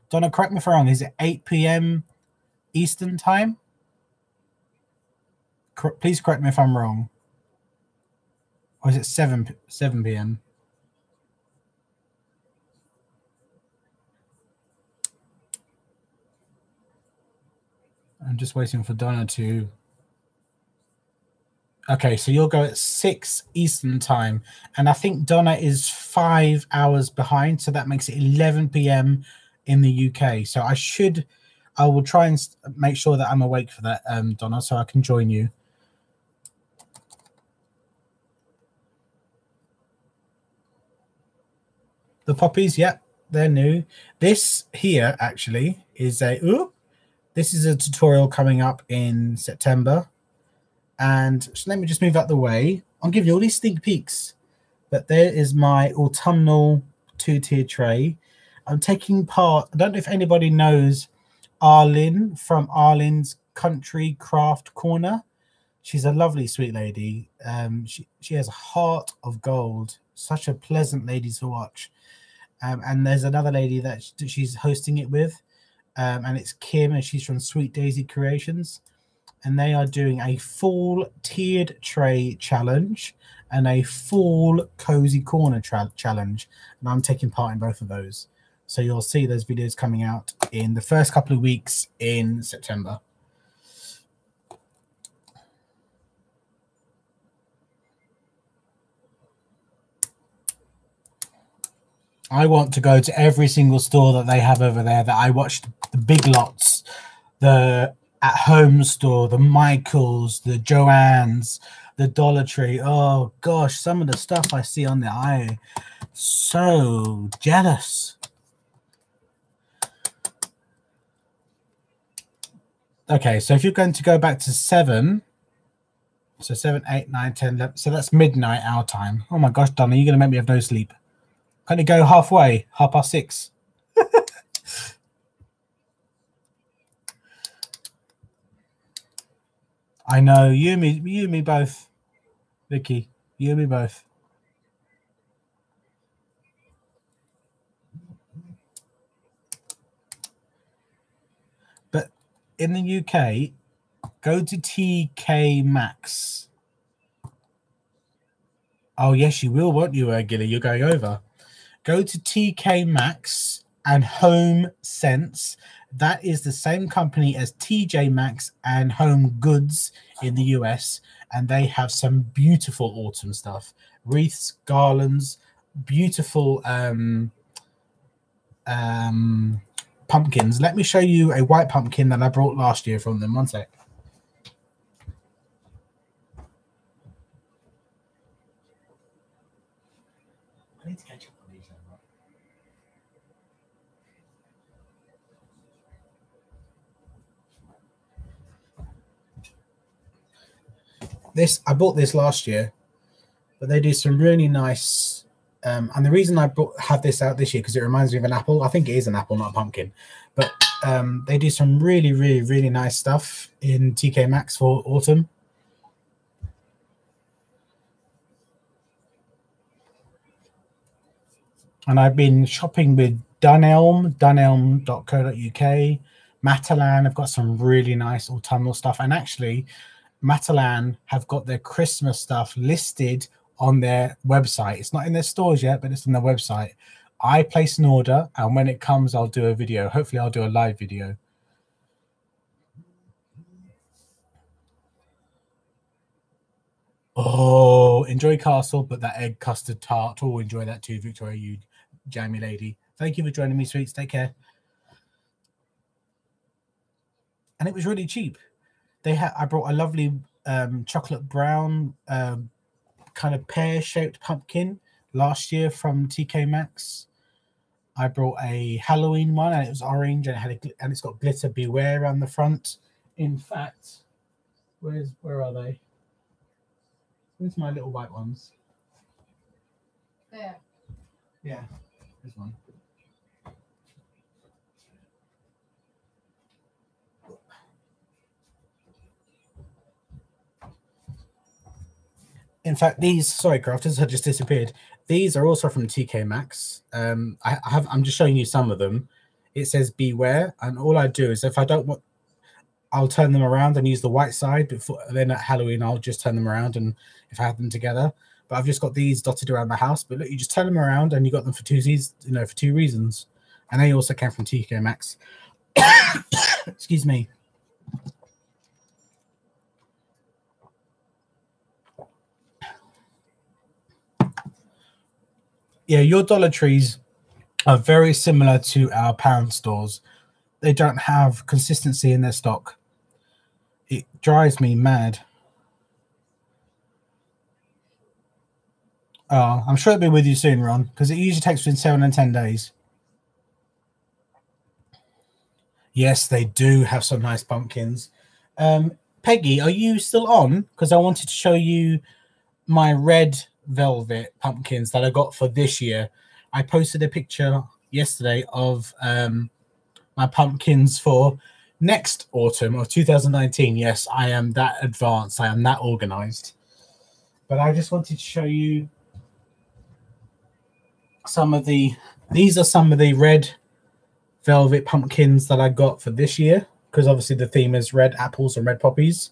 Donna, correct me if I'm wrong, is it 8 p.m. Eastern time? Please correct me if I'm wrong. Or is it 7 p.m.? I'm just waiting for Donna to... Okay, so you'll go at 6 Eastern time. And I think Donna is 5 hours behind, so that makes it 11 p.m. in the UK. So I will try and make sure that I'm awake for that, Donna, so I can join you. The poppies, yep, they're new. This here actually is this is a tutorial coming up in September. And so let me just move out the way. I'll give you all these sneak peeks. But there is my autumnal 2-tier tray. I'm taking part, I don't know if anybody knows Arlene from Arlene's Country Craft Corner. She's a lovely, sweet lady. She has a heart of gold. Such a pleasant lady to watch. And there's another lady that she's hosting it with. And it's Kim, and she's from Sweet Daisy Creations. And they are doing a full tiered tray challenge and a full cozy corner challenge. And I'm taking part in both of those. So you'll see those videos coming out in the first couple of weeks in September. I want to go to every single store that they have over there. That I watched the Big Lots, the At Home store, the Michaels, the Joann's, the Dollar Tree. Oh gosh, some of the stuff I see on there, I so jealous. Okay, so if you're going to go back to 7, so 7, 8, 9, 10, 11, so that's midnight our time. Oh my gosh, Donna, you're going to make me have no sleep. Can you go halfway, 6:30? I know, you and me both, Vicky. You and me both. But in the UK, go to TK Maxx. Oh yes, you will, won't you, Gilly? You're going over. Go to TK Maxx and Home Sense. That is the same company as TJ Maxx and Home Goods in the US. And they have some beautiful autumn stuff. Wreaths, garlands, beautiful pumpkins. Let me show you a white pumpkin that I brought last year from them. One sec. I need to catch up on these. I bought this last year, but they do some really nice. And the reason I have this out this year because it reminds me of an apple. I think it is an apple, not a pumpkin. But they do some really, really, really nice stuff in TK Maxx for autumn. And I've been shopping with Dunelm, dunelm.co.uk. Matalan have got some really nice autumnal stuff. And actually, Matalan have got their Christmas stuff listed on their website. It's not in their stores yet, but it's on their website. I place an order, and when it comes, I'll do a video. Hopefully, I'll do a live video. Oh, enjoy Castle, but that egg custard tart. Oh, enjoy that too, Victoria, you jammy lady. Thank you for joining me, sweets. Take care. And it was really cheap. I brought a lovely chocolate brown kind of pear-shaped pumpkin last year from TK Maxx. I brought a Halloween one, and it was orange, and it's got glitter beware on the front. In fact, where are they? Where's my little white ones? There. Yeah, this one. In fact, sorry, crafters had just disappeared. These are also from TK Maxx. I'm just showing you some of them. It says beware, and all I do is if I don't want, I'll turn them around and use the white side. Then at Halloween, I'll just turn them around, and if I have them together. But I've just got these dotted around the house. But look, you just turn them around, and you got them for two reasons. And they also came from TK Maxx. Excuse me. Yeah, your Dollar Trees are very similar to our pound stores. They don't have consistency in their stock. It drives me mad. Oh, I'm sure it'll be with you soon, Ron, because it usually takes between 7 and 10 days. Yes, they do have some nice pumpkins. Peggy, are you still on? Because I wanted to show you my red velvet pumpkins that I got for this year. I posted a picture yesterday of my pumpkins for next autumn of 2019. Yes, I am that advanced. I am that organized. But I just wanted to show you these are some of the red velvet pumpkins that I got for this year, because obviously the theme is red apples and red poppies.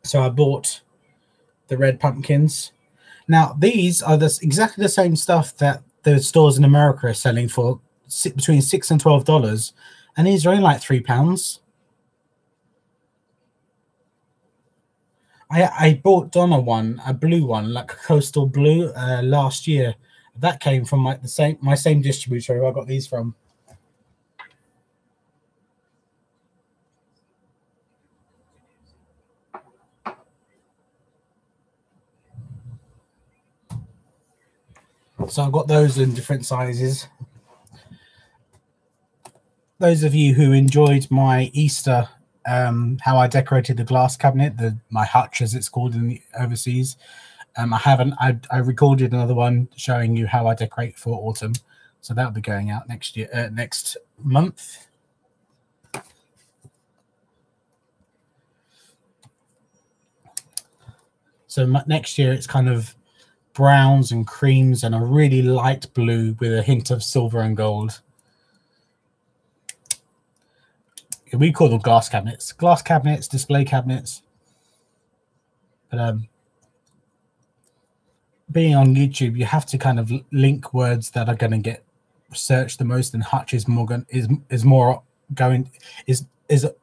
So I bought the red pumpkins. Now, these are exactly the same stuff that the stores in America are selling for between $6 and $12, and these are only like £3. I bought Donna one, a blue one, like a coastal blue, last year. That came from my same distributor who I got these from. So I've got those in different sizes. Those of you who enjoyed my Easter, how I decorated the glass cabinet, my hutch as it's called in the overseas, I recorded another one showing you how I decorate for autumn. So that'll be going out next month. So next year it's kind of browns and creams and a really light blue with a hint of silver and gold. We call them glass cabinets, display cabinets. But being on YouTube, you have to kind of link words that are going to get searched the most, and hutch is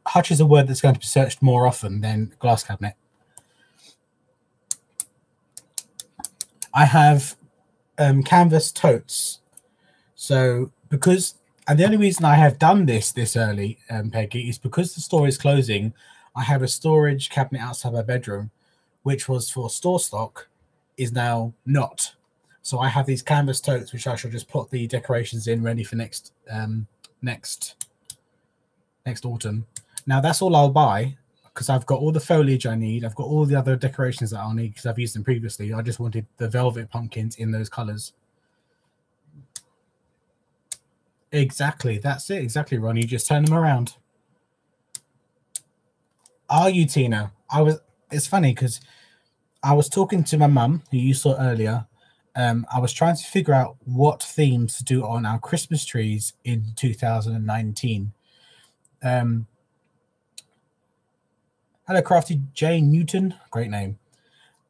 hutch is a word that's going to be searched more often than glass cabinet. I have canvas totes. So and the only reason I have done this early, Peggy, is because the store is closing. I have a storage cabinet outside my bedroom, which was for store stock, is now not. So I have these canvas totes, which I shall just put the decorations in, ready for next autumn. Now that's all I'll buy, because I've got all the foliage I need. I've got all the other decorations that I'll need because I've used them previously. I just wanted the velvet pumpkins in those colors. Exactly. That's it. Exactly, Ron. You just turn them around. Are you, Tina? It's funny because I was talking to my mum, who you saw earlier. I was trying to figure out what themes to do on our Christmas trees in 2019. Hello, Crafty Jane Newton. Great name.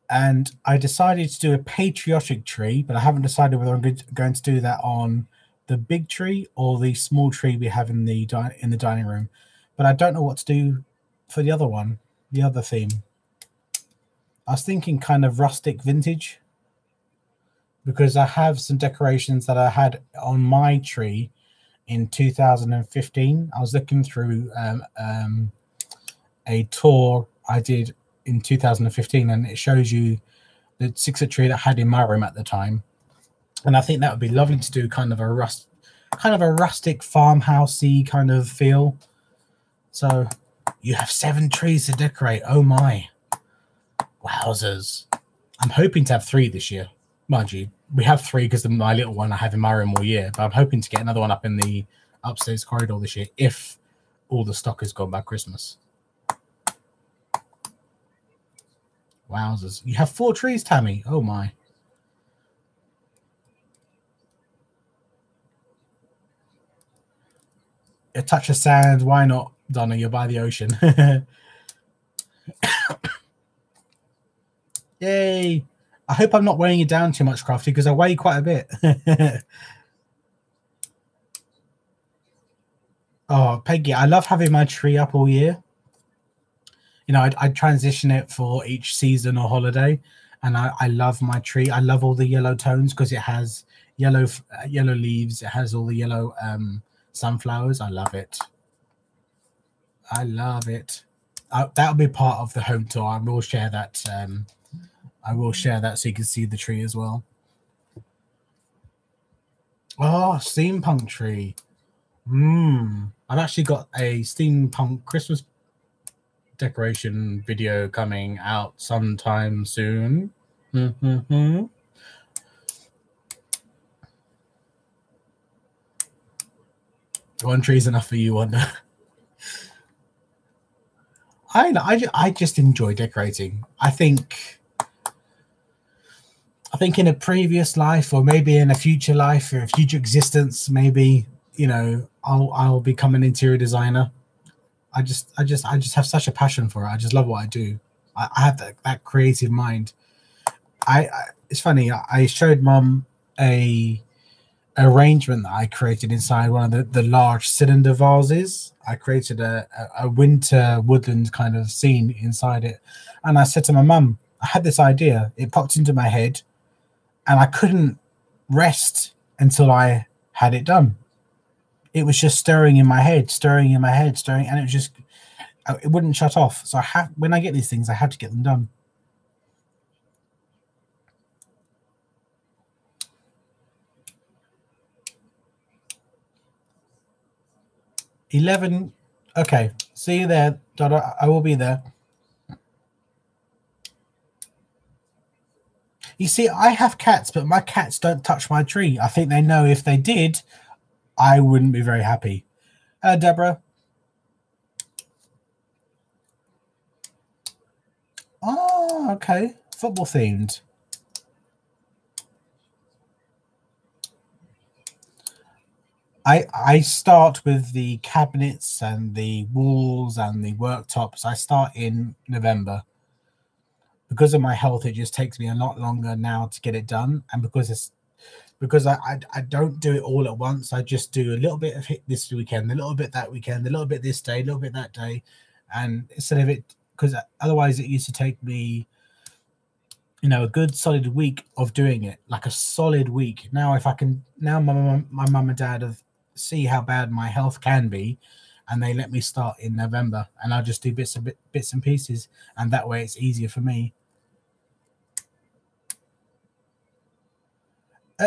And I decided to do a patriotic tree, but I haven't decided whether I'm going to do that on the big tree or the small tree we have in the dining room. But I don't know what to do for the other one, the other theme. I was thinking kind of rustic vintage, because I have some decorations that I had on my tree in 2015. I was looking through a tour I did in 2015, and it shows you the 6-foot tree that I had in my room at the time. And I think that would be lovely to do kind of a rustic farmhousey kind of feel. So you have 7 trees to decorate. Oh my. Wowzers. I'm hoping to have 3 this year. Mind you, we have 3 because of my little one I have in my room all year, but I'm hoping to get another one up in the upstairs corridor this year if all the stock is gone by Christmas. Wowzers. You have 4 trees, Tammy. Oh my. A touch of sand. Why not, Donna? You're by the ocean. Yay. I hope I'm not weighing you down too much, Crafty, because I weigh quite a bit. Oh, Peggy, I love having my tree up all year. You know, I'd transition it for each season or holiday, and I love my tree. I love all the yellow tones because it has yellow leaves. It has all the yellow sunflowers. I love it. I love it. That'll be part of the home tour. I will share that. I will share that so you can see the tree as well. Oh, steampunk tree. I've actually got a steampunk Christmas decoration video coming out sometime soon. One tree's enough for you, Wanda. I just enjoy decorating. I think in a previous life, or maybe in a future life or a future existence, maybe, you know, I'll become an interior designer. I just have such a passion for it. I just love what I do. I have that creative mind. It's funny. I showed Mum a arrangement that I created inside one of the large cylinder vases. I created a winter woodland kind of scene inside it, and I said to my mum, I had this idea. It popped into my head, and I couldn't rest until I had it done. It was just stirring in my head, and it was just, it wouldn't shut off. So when I get these things, I have to get them done. $11. Okay, see you there, Donna. I will be there. You see, I have cats, but my cats don't touch my tree. I think they know if they did, I wouldn't be very happy. Deborah. Oh, okay. Football themed. I start with the cabinets and the walls and the worktops. I start in November. Because of my health, it just takes me a lot longer now to get it done. And because I don't do it all at once. I just do a little bit of it this weekend, a little bit that weekend, a little bit this day, a little bit that day. And instead of it, because otherwise it used to take me, you know, a good solid week of doing it, like a solid week. Now, if I can, now my mum and dad have see how bad my health can be, and they let me start in November, and I'll just do bits and pieces, and that way it's easier for me.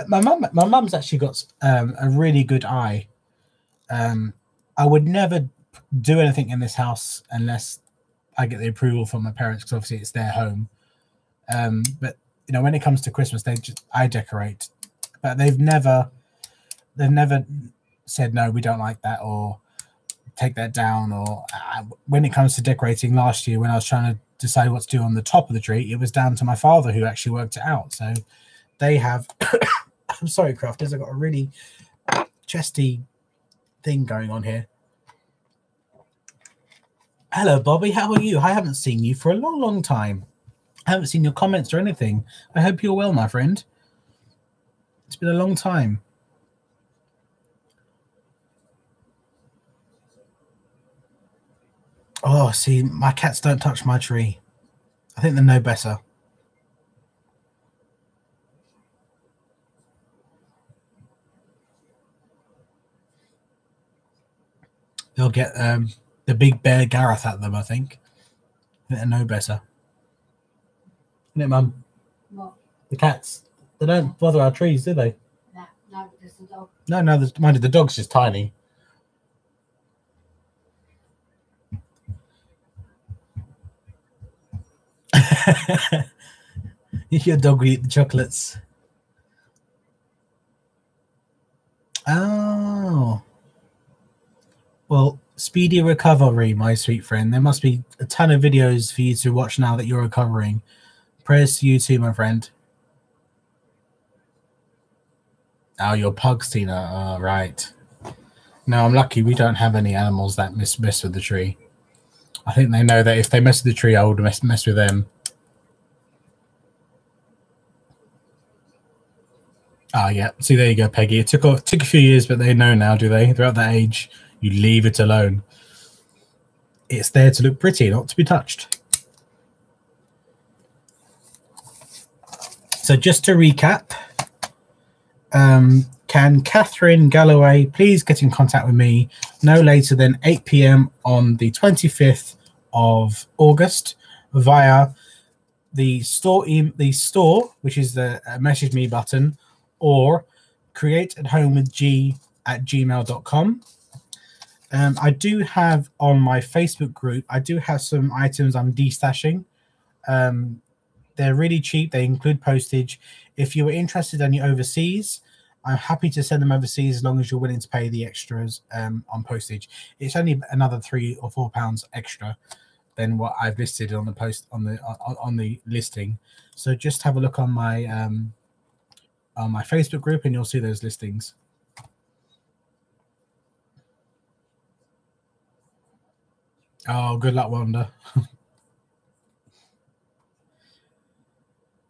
My mum's actually got a really good eye. I would never do anything in this house unless I get the approval from my parents, because obviously it's their home. But you know, when it comes to Christmas, I decorate, but they've never said no, we don't like that, or take that down. Or when it comes to decorating, last year when I was trying to decide what to do on the top of the tree, it was down to my father, who actually worked it out. So they have I'm sorry, crafters, I've got a really chesty thing going on here. Hello, Bobby, how are you? I haven't seen you for a long time. I haven't seen your comments or anything. I hope you're well, my friend. It's been a long time. Oh, see, my cats don't touch my tree. I think they know better. They'll get the big bear Gareth at them, I think. They know better. Isn't it, Mum? What? The cats. They don't bother our trees, do they? No, there's the dog. No, mind you, the dog's just tiny. Your dog will eat the chocolates. Oh. Well, speedy recovery, my sweet friend. There must be a ton of videos for you to watch now that you're recovering. Prayers to you too, my friend. Oh, your pugs, Tina. Oh, right. No, I'm lucky we don't have any animals that mess with the tree. I think they know that if they mess with the tree, I would mess with them. Oh, yeah. See, there you go, Peggy. It took a few years, but they know now, do they? They're at that age. You leave it alone. It's there to look pretty, not to be touched. So just to recap, can Catherine Galloway please get in contact with me no later than 8 p.m. on the 25th of August via the store, which is the message me button, or createathomewithg@gmail.com. I do have on my Facebook group, I do have some items I'm destashing. They're really cheap. They include postage. If you were interested in any overseas, I'm happy to send them overseas as long as you're willing to pay the extras on postage. It's only another £3 or £4 extra than what I've listed on the post on the listing. So just have a look on my Facebook group and you'll see those listings. Oh, good luck, Wanda.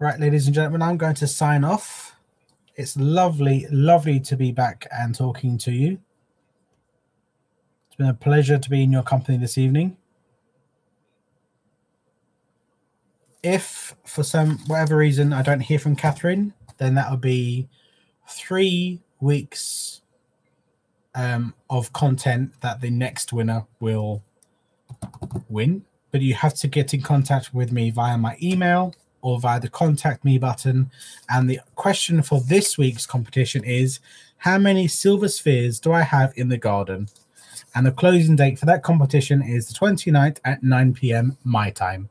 Right, ladies and gentlemen, I'm going to sign off. It's lovely, lovely to be back and talking to you. It's been a pleasure to be in your company this evening. If for whatever reason I don't hear from Catherine, then that will be 3 weeks of content that the next winner will win. But you have to get in contact with me via my email or via the contact me button. And the question for this week's competition is, how many silver spheres do I have in the garden? And the closing date for that competition is the 29th at 9 p.m. my time.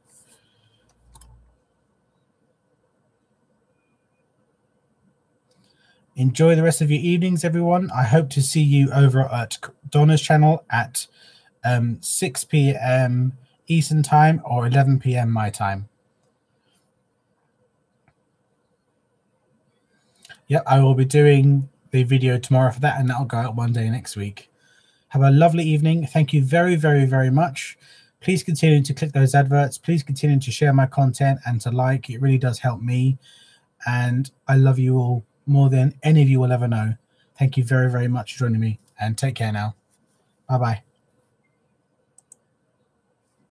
Enjoy the rest of your evenings, everyone. I hope to see you over at Donna's channel at 6 p.m. Eastern time or 11 p.m. my time. Yep, I will be doing the video tomorrow for that, and that'll go out one day next week. Have a lovely evening. Thank you very, very, very much. Please continue to click those adverts. Please continue to share my content and to like. It really does help me. And I love you all more than any of you will ever know. Thank you very, very much for joining me, and take care now. Bye-bye.